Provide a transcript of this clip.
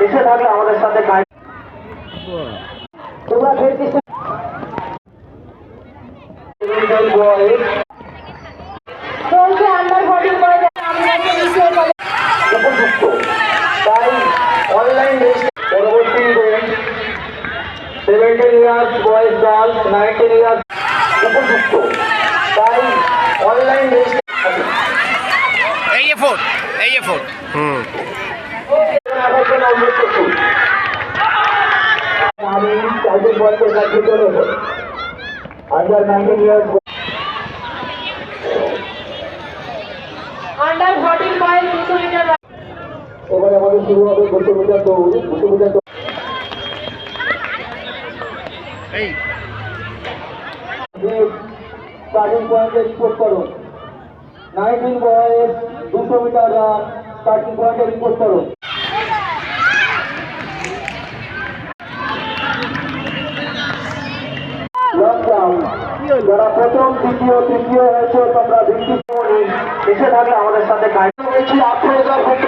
এসে থাকলে আমাদের সাথে গাইড তোমরা ফিরতেছ বলছে আন্ডার 14 বয় আমরা নিচে বলে উপযুক্ত তাই অনলাইন পরবর্তী event 17 years boys girls 19 years উপযুক্ত তাই অনলাইন এই এফোর্ট আমি চাইছেন বলতে কাছে চলে আন্ডার 19 ইয়ার্স আন্ডার 14 বয় 200 মিটার এবারে আমাদের শুরু হবে 200 মিটার দৌড় 200 মিটার এই স্টার্টিং পয়েন্টে রিপোর্ট করুন 19 বয়েজ 200 মিটার রান স্টার্টিং পয়েন্টে রিপোর্ট করুন লকডাউন যারা প্রথম দ্বিতীয় তৃতীয় হয়েছে তোমরা ভিত্তি এসে থাকলে আমাদের সাথে গাইড হয়েছি 18,000